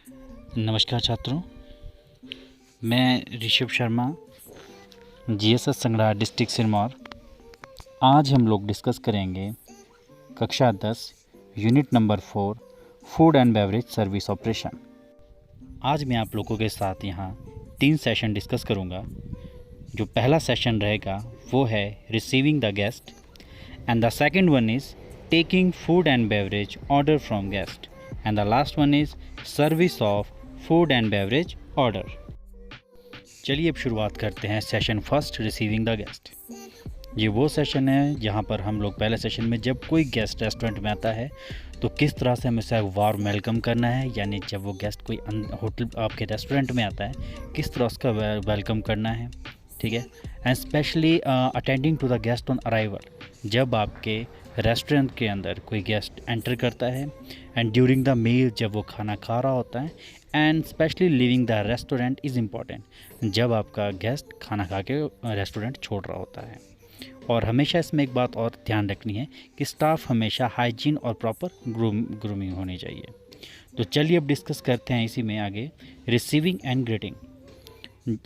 नमस्कार छात्रों, मैं ऋषभ शर्मा, जीएसएस संगड़ा डिस्ट्रिक्ट सिरमौर। आज हम लोग डिस्कस करेंगे कक्षा 10 unit number 4 food and beverage service operation. आज मैं आप लोगों के साथ यहाँ 3 सेशन डिस्कस करूँगा। जो पहला सेशन रहेगा वो है receiving the guest and the second one is taking food and beverage order from guest and the last one is service of food and beverage order. चलिए अब शुरुआत करते हैं session first, receiving the guest. ये वो session है जहाँ पर हम लोग पहले सेशन में जब कोई गेस्ट रेस्टोरेंट में आता है तो किस तरह से हमें उसे वार्म वेलकम करना है, यानी जब वो गेस्ट कोई होटल आपके रेस्टोरेंट में आता है किस तरह उसका वेलकम करना है, ठीक है। And specially attending to the guest on arrival, जब आपके रेस्टोरेंट के अंदर कोई गेस्ट एंटर करता है एंड ड्यूरिंग द मील जब वो खाना खा रहा होता है, and specially living the restaurant is important, जब आपका गेस्ट खाना खा के रेस्टोरेंट छोड़ रहा होता है। और हमेशा इसमें एक बात और ध्यान रखनी है कि स्टाफ हमेशा हाइजीन और प्रॉपर ग्रूमिंग होनी चाहिए। तो चलिए अब डिस्कस करते हैं इसी में आगे रिसीविंग एंड ग्रीटिंग।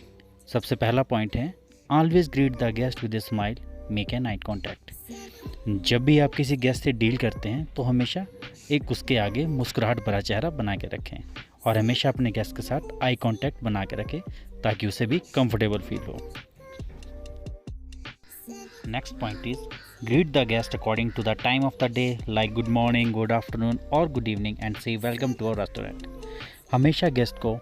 सबसे पहला पॉइंट है always greet the guest with a smile, make a night contact. जब भी आप किसी गेस्ट से डील करते हैं तो हमेशा एक उसके आगे मुस्कुराहट भरा चेहरा बना के रखें और हमेशा अपने गेस्ट के साथ आई कांटेक्ट बना के रखें ताकि उसे भी कंफर्टेबल फील हो। Next point is greet the guest according to the time of the day, like good morning, good afternoon और good evening and say welcome to our restaurant. हमेशा गेस्ट को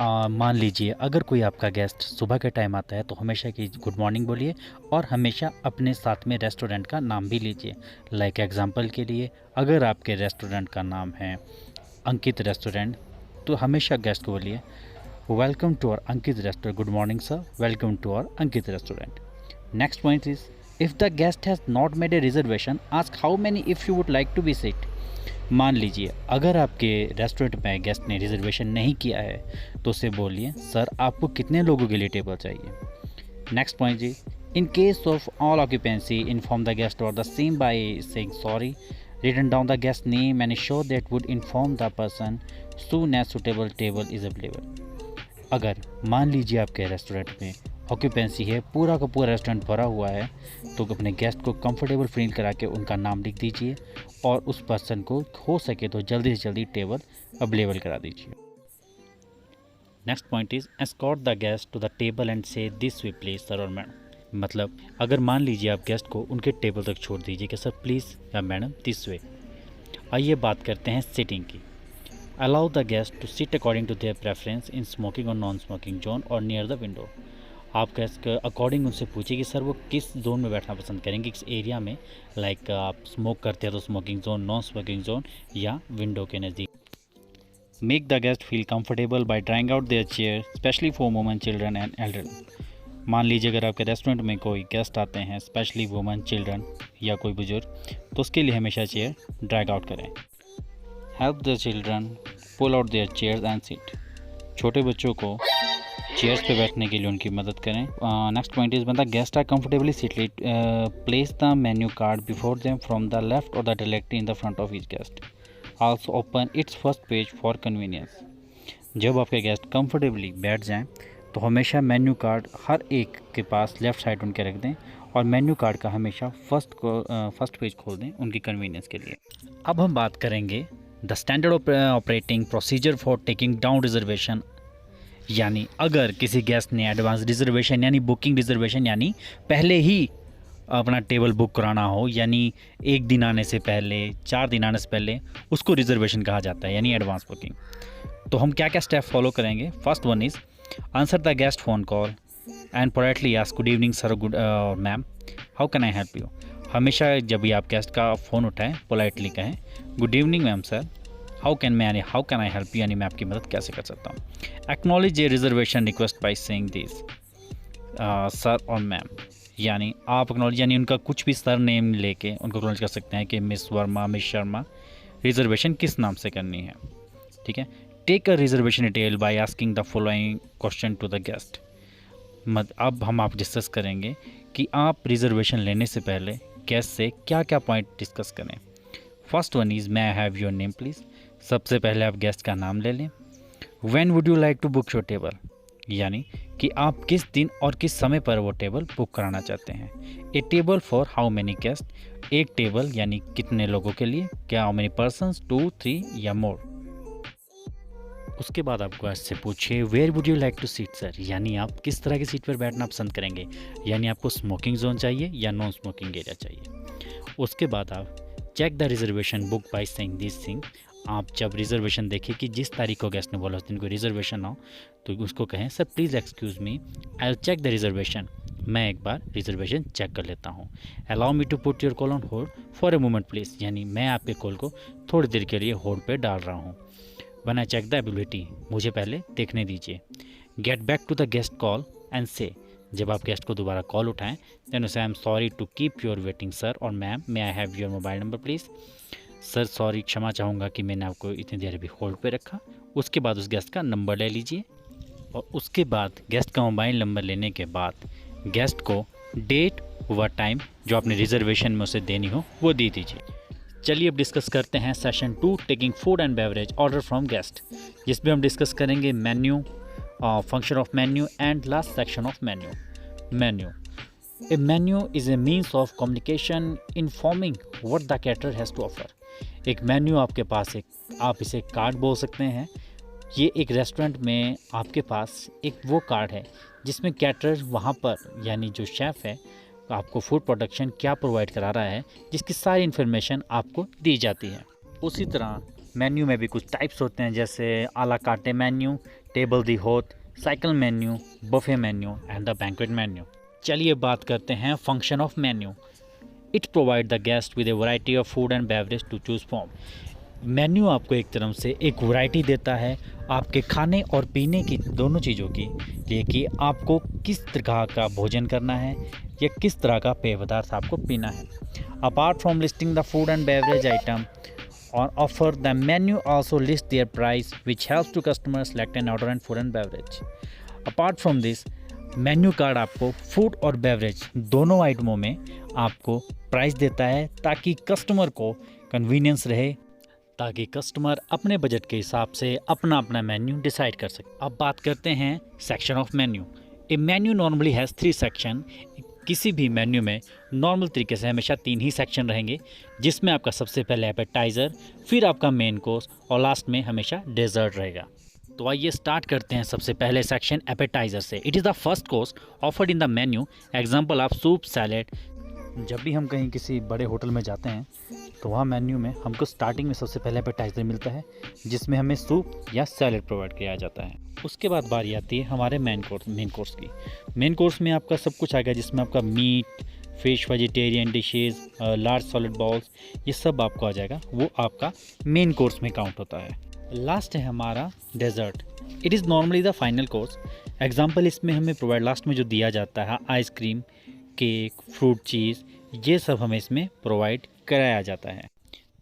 मान लीजिए अगर कोई आपका गेस्ट सुबह के टाइम आता है तो हमेशा की गुड मॉर्निंग बोलिए और हमेशा अपने साथ में रेस्टोरेंट का नाम भी लीजिए। लाइक एग्जांपल के लिए अगर आपके रेस्टोरेंट का नाम है अंकित रेस्टोरेंट तो हमेशा गेस्ट को बोलिए welcome to our Ankit restaurant, good morning sir, welcome to our Ankit restaurant. Next point is if the guest has not made a reservation ask how many if you would like to be seat. मान लीजिए अगर आपके restaurant में guest ने reservation नहीं किया है तो उसे बोलिए सर आपको कितने लोगों के लिए टेबल चाहिए। Next point is in case of all occupancy inform the guest और the same by saying sorry, written down the guest name and ensure that would inform the person soon as suitable table is available। अगर मान लीजिए आपके restaurant में occupancy है, पूरा का पूरा रेस्टोरेंट भरा हुआ है, तो अपने गेस्ट को कंफर्टेबल फील करा के उनका नाम लिख दीजिए और उस पर्सन को हो सके तो जल्दी से जल्दी टेबल अवेलेबल करा दीजिए। Next point is escort the guest to the table and say this way please sir और मैडम। मतलब अगर मान लीजिए आप गेस्ट को उनके टेबल तक छोड़ दीजिए कि सर प्लीज़ या मैडम दिस वे। आइए बात करते हैं सिटिंग की। Allow the guest to sit according to their preference in smoking और नॉन स्मोकिंग जोन और नियर द विंडो। आप गेस्ट के अकॉर्डिंग उनसे पूछिए कि सर वो किस जोन में बैठना पसंद करेंगे, किस एरिया में, लाइक आप स्मोक करते हैं तो smoking zone, non smoking zone या विंडो के नज़दीक। Make the guest feel comfortable by trying out their chair specially for women, children and elderly. मान लीजिए अगर आपके रेस्टोरेंट में कोई गेस्ट आते हैं स्पेशली वुमेन, चिल्ड्रन या कोई बुजुर्ग, तो उसके लिए हमेशा चेयर ड्रैग आउट करें। Help the children pull out their chairs and seat. छोटे बच्चों को चेयर्स पे बैठने के लिए उनकी मदद करें। Next point is the guest are comfortably seated, place the menu card before them from the left और the directly in the front of each guest. Also open its first page for convenience. जब आपके guest comfortably बैठ जाएँ तो हमेशा menu card हर एक के पास left side उनके रख दें और मेन्यू कार्ड का हमेशा फर्स्ट पेज खोल दें उनकी कन्वीनियंस के लिए। अब हम बात करेंगे the standard operating procedure for taking down reservation. यानी अगर किसी गेस्ट ने एडवांस रिजर्वेशन यानी बुकिंग रिजर्वेशन यानी पहले ही अपना टेबल बुक कराना हो, यानी एक दिन आने से पहले, 4 दिन आने से पहले, उसको रिजर्वेशन कहा जाता है यानी एडवांस बुकिंग। तो हम क्या क्या स्टेप फॉलो करेंगे। First one is answer the guest phone call and politely ask good evening sir, good ma'am, how can I help you. हमेशा जब भी आप गेस्ट का फ़ोन उठाएं पोलाइटली कहें good evening ma'am sir, how can I help you, यानी मैं आपकी मदद कैसे कर सकता हूँ। Acknowledge A reservation request bye saying this sir और मैम, यानी आप एक्नॉलेज यानी उनका कुछ भी सर नेम लेके उनको एक्नॉलेज कर सकते हैं कि miss Verma, miss Sharma, reservation किस नाम से करनी है, ठीक है। Take a reservation detail by asking the following question to the guest. अब हम आप डिस्कस करेंगे कि आप रिजर्वेशन लेने से पहले गेस्ट से क्या क्या पॉइंट डिस्कस करें। First one is may I have your name please. सबसे पहले आप गेस्ट का नाम ले लें। When would you like to book your table, यानी कि आप किस दिन और किस समय पर वो टेबल बुक कराना चाहते हैं। A table for how many guest, एक टेबल यानी कितने लोगों के लिए, क्या हाउ मेनी पर्सन्स, 2 3 या मोर। उसके बाद आप गेस्ट से पूछिए where would you like to seat sir, यानी आप किस तरह की सीट पर बैठना पसंद करेंगे, यानी आपको स्मोकिंग जोन चाहिए या नॉन स्मोकिंग एरिया चाहिए। उसके बाद आप check the reservation book by saying this thing, आप जब रिजर्वेशन देखिए कि जिस तारीख को गेस्ट ने बोला उस दिन कोई रिजर्वेशन हो तो उसको कहें sir please excuse me I will check the reservation, मैं एक बार रिजर्वेशन चेक कर लेता हूँ। Allow me to put your call on hold for a moment please, यानी मैं आपके कॉल को थोड़ी देर के लिए होल्ड पे डाल रहा हूँ। One I check the ability, मुझे पहले देखने दीजिए। Get back to the guest call end से, जब आप गेस्ट को दोबारा कॉल उठाएं देन उसे I am sorry to keep your waiting sir और ma'am may I have your mobile number please, sir sorry क्षमा चाहूँगा कि मैंने आपको इतनी देर अभी होल्ड पे रखा। उसके बाद उस गेस्ट का नंबर ले लीजिए और उसके बाद गेस्ट का मोबाइल नंबर लेने के बाद गेस्ट को डेट व टाइम जो आपने रिजर्वेशन में उसे देनी हो वो दे दीजिए। चलिए अब डिस्कस करते हैं session 2 taking food and beverage order from guest, जिसमें हम डिस्कस करेंगे menu, function of menu and last section of menu. A menu is a means of communication informing what the caterer has to offer. एक menu आपके पास एक, आप इसे card बोल सकते हैं। ये एक रेस्टोरेंट में आपके पास एक वो कार्ड है जिसमें कैटरर वहाँ पर यानी जो शेफ़ है आपको फूड प्रोडक्शन क्या प्रोवाइड करा रहा है, जिसकी सारी इन्फॉर्मेशन आपको दी जाती है। उसी तरह मेन्यू में भी कुछ टाइप्स होते हैं जैसे आला कार्टे menu, table d'hote, cycle menu, buffet menu and the banquet menu. चलिए बात करते हैं function of menu. It provide the guest with a variety of food and beverage to choose from. Menu आपको एक तरफ से एक वैरायटी देता है आपके खाने और पीने की दोनों चीज़ों की लिए कि आपको किस तरह का भोजन करना है या किस तरह का पेय पदार्थ आपको पीना है। Apart from listing the food and beverage item on offer, the menu also lists their price which helps to customers select an order and food and beverage. Apart from this, menu card आपको food और beverage दोनों आइटमों में आपको price देता है ताकि customer को कन्वीनियंस रहे, ताकि कस्टमर अपने बजट के हिसाब से अपना अपना मेन्यू डिसाइड कर सके। अब बात करते हैं section of menu. A menu normally has 3 section. किसी भी मेन्यू में नॉर्मल तरीके से हमेशा 3 ही सेक्शन रहेंगे, जिसमें आपका सबसे पहले एपेटाइज़र, फिर आपका मेन कोर्स और लास्ट में हमेशा डेजर्ट रहेगा। तो आइए स्टार्ट करते हैं सबसे पहले सेक्शन एपेटाइज़र से। It is the first course offered in the menu, example of soup, salad. जब भी हम कहीं किसी बड़े होटल में जाते हैं तो वहाँ मेन्यू में हमको स्टार्टिंग में सबसे पहले एपेटाइज़र मिलता है जिसमें हमें सूप या सैलेड प्रोवाइड किया जाता है। उसके बाद बारी आती है हमारे मेन कोर्स की। मेन कोर्स में आपका सब कुछ आएगा जिसमें आपका meat, fish, vegetarian dishes, large solid balls, ये सब आपको आ जाएगा, वो आपका मेन कोर्स में काउंट होता है। लास्ट है हमारा dessert. It is normally the final course. Example इसमें हमें प्रोवाइड लास्ट में जो दिया जाता है आइसक्रीम, केक, फ्रूट चीज़, ये सब हमें इसमें प्रोवाइड कराया जाता है।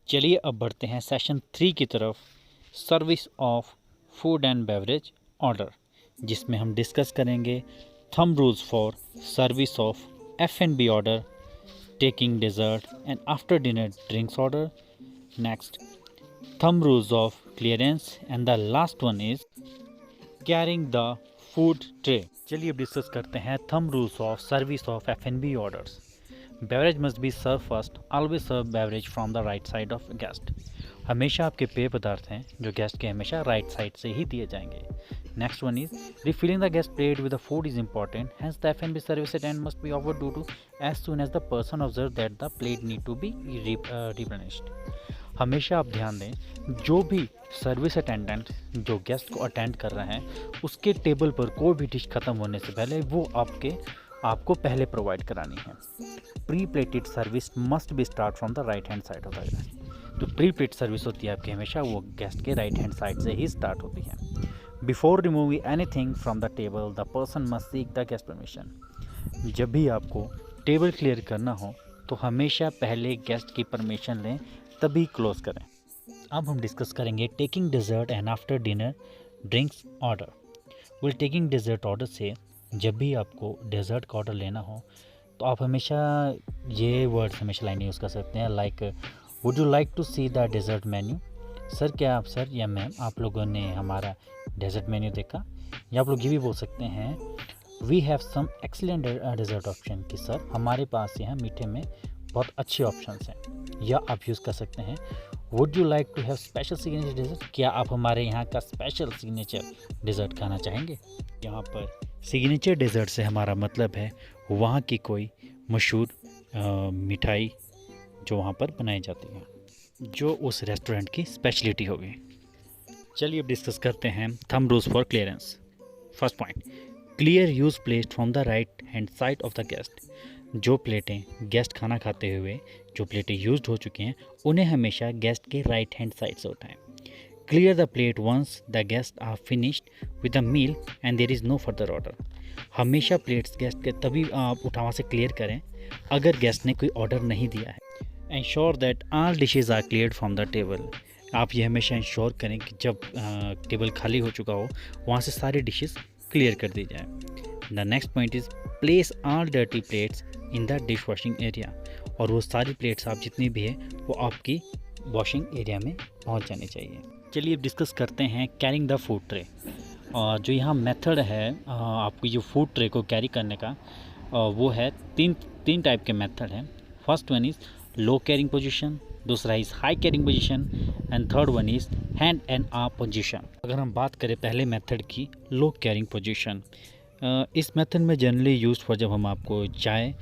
चलिए अब बढ़ते हैं सेशन 3 की तरफ, service of food and beverage order, जिसमें हम डिस्कस करेंगे thumb rules for service of F&B order, taking dessert and after dinner drinks order, next thumb rules of clearance and the last one is carrying the food tray. चलिए अब discuss करते हैं thumb rules of service of F&B orders. Beverage must be serve first, always serve beverage from the right side of guest. हमेशा आपके पेय पदार्थ हैं जो गेस्ट के हमेशा राइट साइड से ही दिए जाएंगे। Next one is refilling the guest plate with the food is important, hence the F&B service attendant must be offered due to as soon as the person observes that the plate need to be replenished। हमेशा आप ध्यान दें, जो भी service attendant जो guest को attend कर रहे हैं उसके टेबल पर कोई भी डिश खत्म होने से पहले वो आपको पहले प्रोवाइड करानी है। Pre plated service must be start from the right hand side of the guest. तो प्री प्लेट सर्विस होती है आपकी हमेशा वो गेस्ट के राइट हैंड साइड से ही स्टार्ट होती है। Before removing anything from the table the person must seek the guest permission. जब भी आपको टेबल क्लियर करना हो तो हमेशा पहले गेस्ट की परमिशन लें तभी क्लोज करें। अब हम डिस्कस करेंगे taking dessert and after dinner drinks order. Well taking dessert order से जब भी आपको डेजर्ट का ऑर्डर लेना हो तो आप हमेशा ये वर्ड्स हमेशा लाइन यूज़ कर सकते हैं, like would you like to see the dessert menu, sir क्या आप सर या मैम आप लोगों ने हमारा डेजर्ट मेन्यू देखा, या आप लोग ये भी बोल सकते हैं we have some excellent dessert option कि सर हमारे पास यहाँ मीठे में बहुत अच्छे ऑप्शंस हैं, या आप यूज़ कर सकते हैं would you like to have special signature dessert, क्या आप हमारे यहाँ का स्पेशल सिग्नेचर डेजर्ट खाना चाहेंगे। यहाँ पर सिग्नेचर डेजर्ट से हमारा मतलब है वहाँ की कोई मशहूर मिठाई जो वहाँ पर बनाई जाती है, जो उस रेस्टोरेंट की स्पेशलिटी होगी। चलिए अब डिस्कस करते हैं thumb rules for clearance. First point, clear use plate from the right hand side of the guest. जो प्लेटें गेस्ट खाना खाते हुए जो प्लेटें यूज्ड हो चुकी हैं उन्हें हमेशा गेस्ट के राइट हैंड साइड से उठाएं। Clear the plate once the guest are finished with the meal and there is no further order. हमेशा प्लेट्स गेस्ट के तभी आप वहाँ से क्लियर करें अगर गेस्ट ने कोई ऑर्डर नहीं दिया है। Ensure that all dishes are cleared from the table. आप ये हमेशा इंश्योर करें कि जब टेबल खाली हो चुका हो वहाँ से सारी डिशेस क्लियर कर दी जाए। The next point is place all dirty plates in the dish washing area. और वो सारी प्लेट्स आप जितनी भी है वो आपकी वॉशिंग एरिया में पहुँच जानी चाहिए। चलिए अब डिस्कस करते हैं कैरिंग द फूड ट्रे। जो यहाँ मेथड है आपको ये फूड ट्रे को कैरी करने का वो है तीन टाइप के मेथड हैं। First one is low carrying position, दूसरा is high carrying position and third one is hand and arm position. अगर हम बात करें पहले मेथड की लो कैरिंग पोजीशन, इस मेथड में जनरली यूज़ फॉर जब हम आपको चाय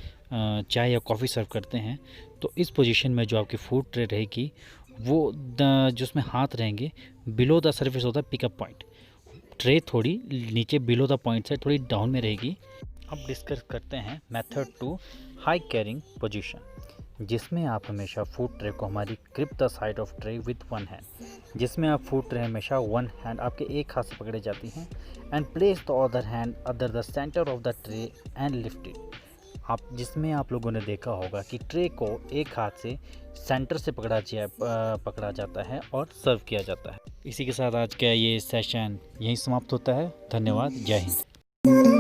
या कॉफ़ी सर्व करते हैं तो इस पोजीशन में जो आपकी फूड ट्रे रहेगी वो जो उसमें हाथ रहेंगे बिलो द सरफेस होता है पिकअप पॉइंट। ट्रे थोड़ी नीचे बिलो द पॉइंट से थोड़ी डाउन में रहेगी। अब डिस्कस करते हैं मेथड 2 हाई कैरिंग पोजीशन, जिसमें आप हमेशा फूड ट्रे को हमारी grip the side of tray with one hand, जिसमें आप फूड ट्रे हमेशा वन हैंड आपके एक हाथ से पकड़े जाती हैं and place the other hand other the centre of the tray and lift it. आप जिसमें आप लोगों ने देखा होगा कि ट्रे को एक हाथ से सेंटर से पकड़ा जाता है और सर्व किया जाता है। इसी के साथ आज का ये सेशन यहीं समाप्त होता है। धन्यवाद। जय हिंद।